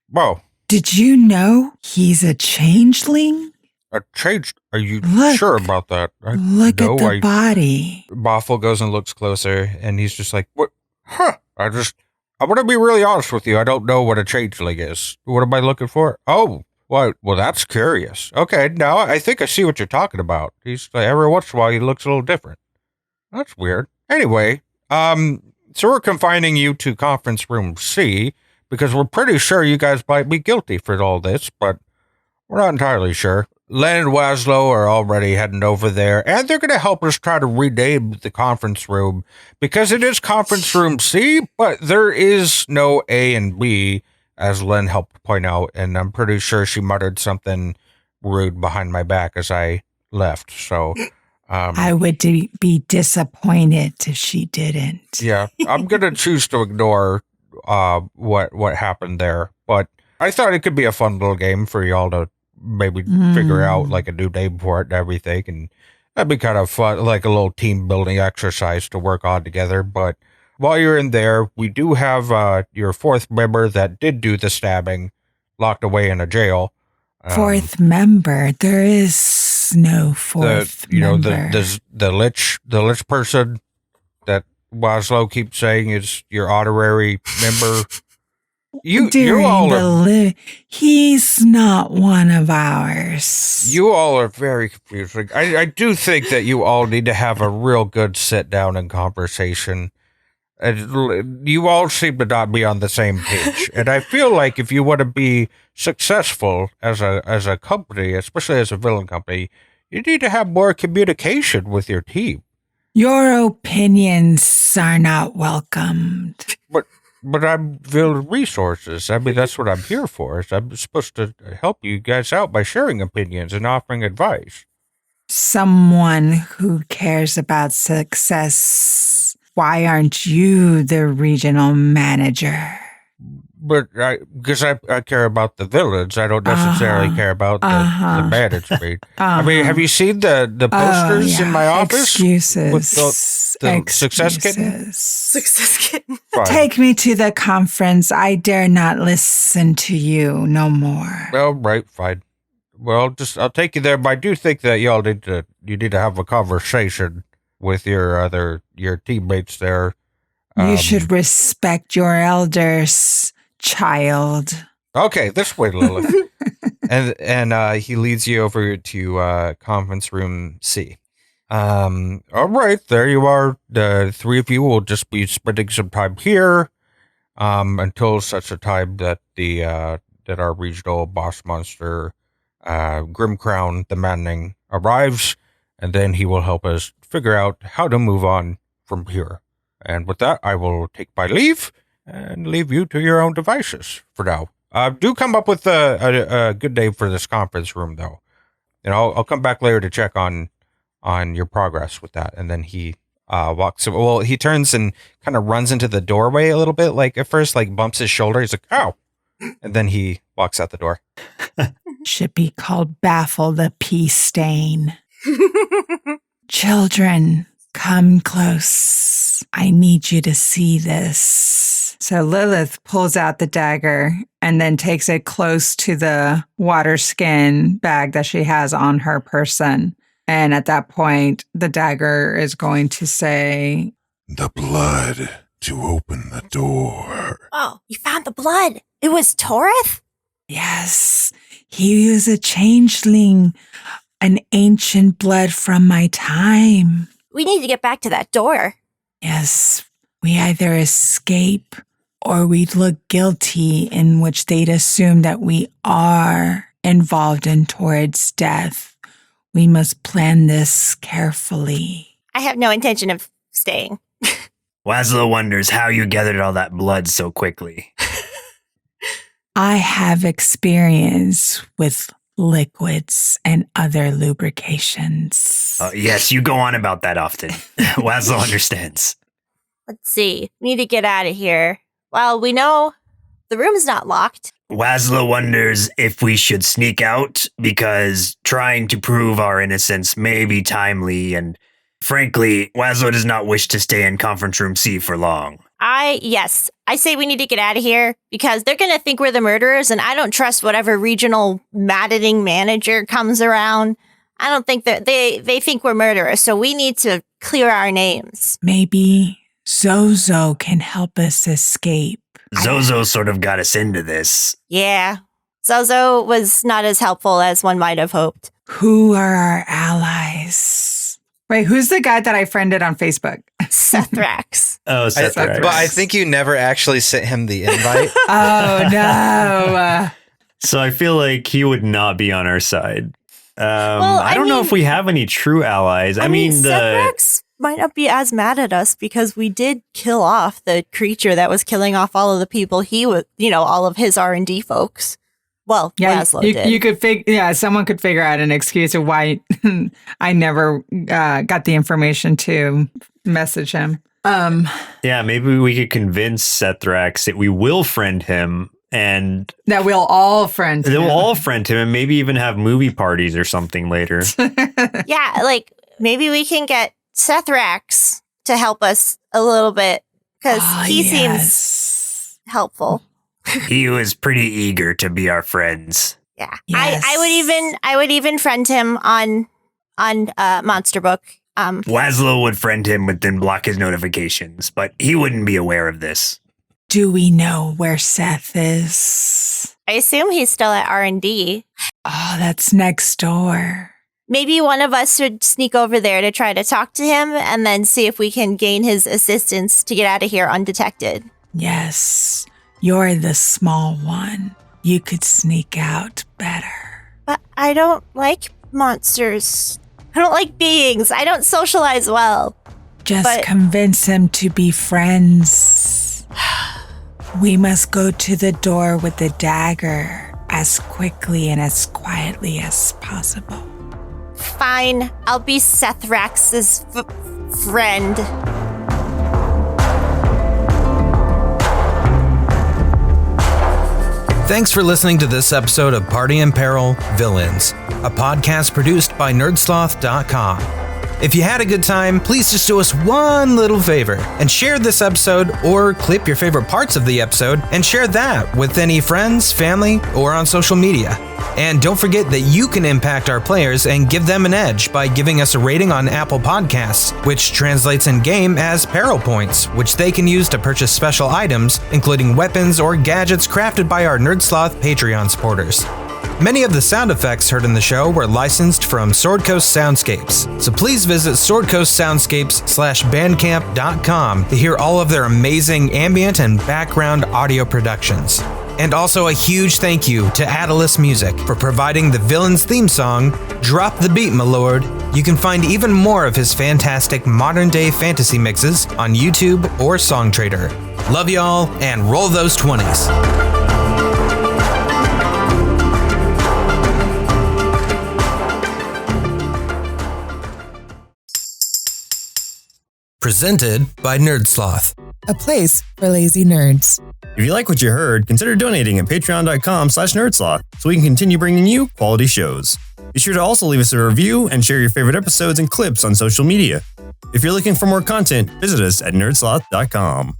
Whoa. Did you know he's a changeling? A change? Are you sure about that? Look at the body. Boffle goes and looks closer, and he's just like, "What? Huh? I want to be really honest with you. I don't know what a changeling is. What am I looking for? Oh, well, that's curious. Okay, now I think I see what you're talking about. He's every once in a while he looks a little different. That's weird. Anyway, so we're confining you to conference room C because we're pretty sure you guys might be guilty for all this, but we're not entirely sure. Len and Waslow are already heading over there, and they're going to help us try to rename the conference room because it is conference room C, but there is no A and B, as Len helped point out, and I'm pretty sure she muttered something rude behind my back as I left, so... I would be disappointed if she didn't. Yeah, I'm going to choose to ignore what happened there, but I thought it could be a fun little game for y'all to maybe figure out like a new name for it and everything, and that'd be kind of fun, like a little team building exercise to work on together. But while you're in there, we do have your fourth member that did do the stabbing locked away in a jail. Fourth member? There is no fourth member. The lich person that Waslow keeps saying is your honorary member. He's not one of ours. You all are very confusing. I do think that you all need to have a real good sit down and conversation. You all seem to not be on the same page, and I feel like if you want to be successful as a company, especially as a villain company, you need to have more communication with your team. Your opinions are not welcomed. But But I'm building resources. I mean, that's what I'm here for. I'm supposed to help you guys out by sharing opinions and offering advice. Someone who cares about success. Why aren't you the regional manager? But because I care about the villains, I don't necessarily care about the management. I mean, have you seen the posters in my office? Excuses. With the Success Kitten? Success Kitten. Fine. Take me to the conference. I dare not listen to you no more. Well, right, fine. Well, I'll take you there, but I do think that you need to have a conversation with your teammates there. You should respect your elders, child. Okay, this way, Lilith. and he leads you over to conference room C. All right, there you are. The three of you will just be spending some time here until such a time that that our regional boss monster, Grimcrown the Maddening, arrives, and then he will help us figure out how to move on from here. And with that, I will take my leave and leave you to your own devices for now. Do come up with a good name for this conference room, though. And I'll come back later to check on your progress with that. And then he he turns and kind of runs into the doorway a little bit. Like at first, like bumps his shoulder. He's like, ow. And then he walks out the door. Should be called Baffle the Pea Stain. Children, come close. I need you to see this. So Lilith pulls out the dagger and then takes it close to the water skin bag that she has on her person. And at that point, the dagger is going to say, "The blood to open the door." Oh, you found the blood. It was Torith? yes, he was a changeling, an ancient blood from my time. We need to get back to that door. Yes, we either escape or we'd look guilty, in which they'd assume that we are involved in Torrid's death. We must plan this carefully. I have no intention of staying. Wazlo wonders how you gathered all that blood so quickly. I have experience with liquids and other lubrications. Yes, you go on about that often. Wazlo understands. Let's see. We need to get out of here. Well, we know the room's not locked. Wazlo wonders if we should sneak out because trying to prove our innocence may be timely, and frankly, Wazlo does not wish to stay in conference room C for long. I say we need to get out of here because they're going to think we're the murderers, and I don't trust whatever regional maddening manager comes around. I don't think that they think we're murderers, so we need to clear our names. Maybe Zozo can help us escape. Zozo sort of got us into this. Yeah. Zozo was not as helpful as one might have hoped. Who are our allies? Wait, who's the guy that I friended on Facebook? Sethrax. Oh, Sethrax. But I think you never actually sent him the invite. Oh, no. So I feel like he would not be on our side. I don't know if we have any true allies. I mean Sethrax might not be as mad at us because we did kill off the creature that was killing off all of the people he was, all of his R&D folks. Well, Wazlo did. You could someone could figure out an excuse of why I never got the information to message him. Yeah, maybe we could convince Sethrax that we will friend him and that we'll all friend him. They'll all friend him and maybe even have movie parties or something later. Yeah, like maybe we can get Sethrax to help us a little bit because he seems helpful. He was pretty eager to be our friends. Yeah, yes. I would even friend him on Monster Book. Wazlo would friend him but then block his notifications, but he wouldn't be aware of this. Do we know where Seth is? I assume he's still at R&D. Oh, that's next door. Maybe one of us should sneak over there to try to talk to him and then see if we can gain his assistance to get out of here undetected. Yes, you're the small one. You could sneak out better. But I don't like monsters. I don't like beings. I don't socialize well. Just convince him to be friends. We must go to the door with the dagger as quickly and as quietly as possible. Fine, I'll be Sethrax's friend. Thanks for listening to this episode of Party in Peril Villains, a podcast produced by NerdSloth.com. If you had a good time, please just do us one little favor and share this episode, or clip your favorite parts of the episode and share that with any friends, family, or on social media. And don't forget that you can impact our players and give them an edge by giving us a rating on Apple Podcasts, which translates in-game as Peril points, which they can use to purchase special items, including weapons or gadgets crafted by our NerdSloth Patreon supporters. Many of the sound effects heard in the show were licensed from Sword Coast Soundscapes, so please visit swordcoastsoundscapes.bandcamp.com to hear all of their amazing ambient and background audio productions. And also a huge thank you to Atlas Music for providing the Villains theme song, Drop the Beat, My Lord. You can find even more of his fantastic modern-day fantasy mixes on YouTube or Songtrader. Love y'all, and roll those 20s. Presented by NerdSloth, a place for lazy nerds. If you like what you heard, consider donating at patreon.com/NerdSloth so we can continue bringing you quality shows. Be sure to also leave us a review and share your favorite episodes and clips on social media. If you're looking for more content, visit us at nerdsloth.com.